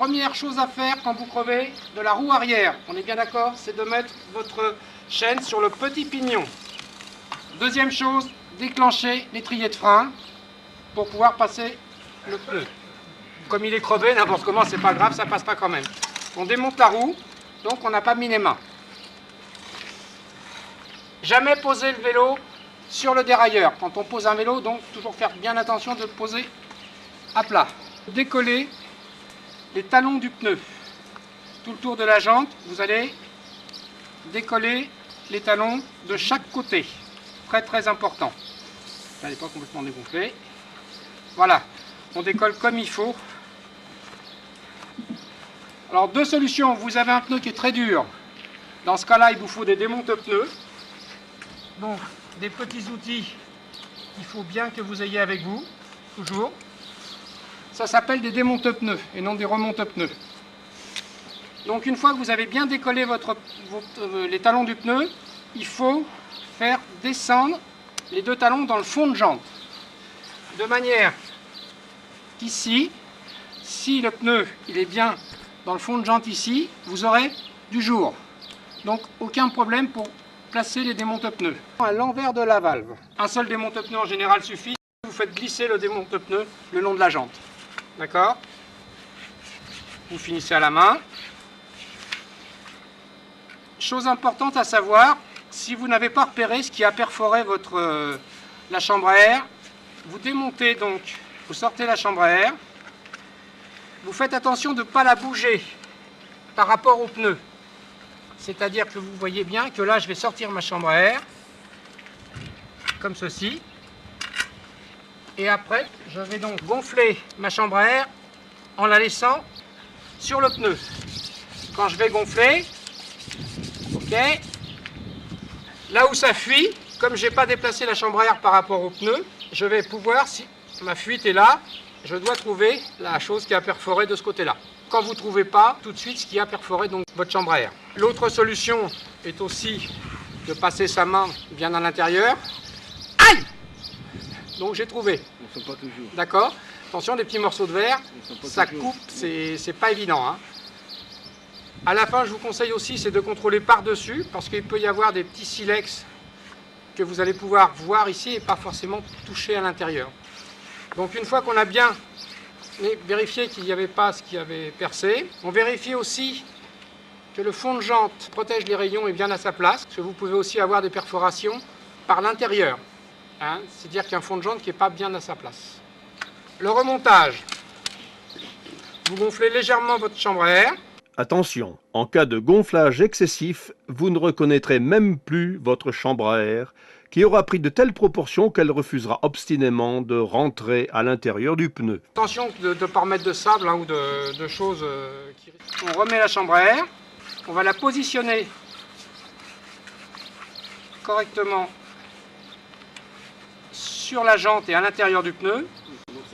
Première chose à faire quand vous crevez de la roue arrière, on est bien d'accord, c'est de mettre votre chaîne sur le petit pignon. Deuxième chose, déclencher l'étrier de frein pour pouvoir passer le pneu. Comme il est crevé, n'importe comment, c'est pas grave, ça passe pas quand même. On démonte la roue, donc on n'a pas mis les mains. Jamais poser le vélo sur le dérailleur. Quand on pose un vélo, donc toujours faire bien attention de le poser à plat. Décoller les talons du pneu. Tout le tour de la jante, vous allez décoller les talons de chaque côté. Très très important. Ça n'est pas complètement dégonflé. Voilà, on décolle comme il faut. Alors deux solutions, vous avez un pneu qui est très dur. Dans ce cas-là, il vous faut des démonte-pneus. Donc des petits outils qu'il faut bien que vous ayez avec vous, toujours. Ça s'appelle des démonte-pneus et non des remonte-pneus. Donc une fois que vous avez bien décollé les talons du pneu, il faut faire descendre les deux talons dans le fond de jante. De manière qu'ici, si le pneu il est bien dans le fond de jante ici, vous aurez du jour. Donc aucun problème pour placer les démonte-pneus. À l'envers de la valve. Un seul démonte-pneu en général suffit. Vous faites glisser le démonte-pneu le long de la jante. D'accord? Vous finissez à la main. Chose importante à savoir, si vous n'avez pas repéré ce qui a perforé la chambre à air, vous démontez donc, vous sortez la chambre à air, vous faites attention de ne pas la bouger par rapport au pneu. C'est-à-dire que vous voyez bien que là, je vais sortir ma chambre à air, comme ceci. Et après, je vais donc gonfler ma chambre à air en la laissant sur le pneu. Quand je vais gonfler, ok, là où ça fuit, comme je n'ai pas déplacé la chambre à air par rapport au pneu, je vais pouvoir, si ma fuite est là, je dois trouver la chose qui a perforé de ce côté-là. Quand vous ne trouvez pas tout de suite ce qui a perforé donc votre chambre à air. L'autre solution est aussi de passer sa main bien à l'intérieur. Aïe! Donc j'ai trouvé. Ils ne sont pas toujours. D'accord? Attention, des petits morceaux de verre, ça coupe, c'est pas évident. Hein. À la fin, je vous conseille aussi, c'est de contrôler par-dessus, parce qu'il peut y avoir des petits silex que vous allez pouvoir voir ici et pas forcément toucher à l'intérieur. Donc une fois qu'on a bien vérifié qu'il n'y avait pas ce qui avait percé, on vérifie aussi que le fond de jante protège les rayons et bien à sa place, parce que vous pouvez aussi avoir des perforations par l'intérieur. Hein, c'est-à-dire qu'un fond de jante qui n'est pas bien à sa place. Le remontage. Vous gonflez légèrement votre chambre à air. Attention, en cas de gonflage excessif, vous ne reconnaîtrez même plus votre chambre à air, qui aura pris de telles proportions qu'elle refusera obstinément de rentrer à l'intérieur du pneu. Attention de ne pas remettre de sable hein, ou de choses qui... On remet la chambre à air, on va la positionner correctement sur la jante et à l'intérieur du pneu,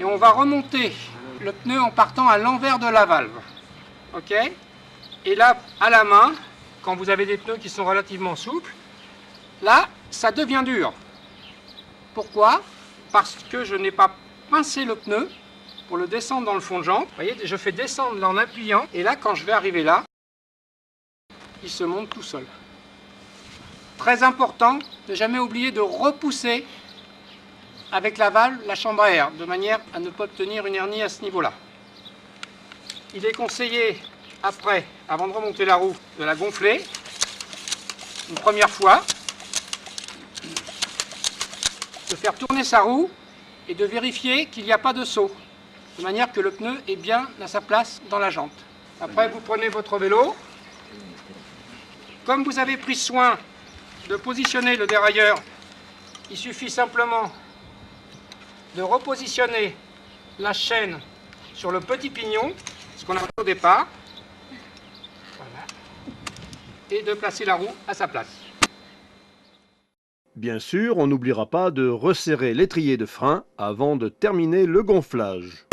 et on va remonter le pneu en partant à l'envers de la valve. Ok? Et là, à la main, quand vous avez des pneus qui sont relativement souples, là, ça devient dur. Pourquoi? Parce que je n'ai pas pincé le pneu pour le descendre dans le fond de jante. Vous voyez, je fais descendre en appuyant, et là, quand je vais arriver là, il se monte tout seul. Très important, ne jamais oublier de repousser avec la valve la chambre à air, de manière à ne pas obtenir une hernie à ce niveau-là. Il est conseillé, après, avant de remonter la roue, de la gonfler une première fois, de faire tourner sa roue et de vérifier qu'il n'y a pas de saut, de manière que le pneu est bien à sa place dans la jante. Après, vous prenez votre vélo. Comme vous avez pris soin de positionner le dérailleur, il suffit simplement de repositionner la chaîne sur le petit pignon, ce qu'on a fait au départ, voilà, et de placer la roue à sa place. Bien sûr, on n'oubliera pas de resserrer l'étrier de frein avant de terminer le gonflage.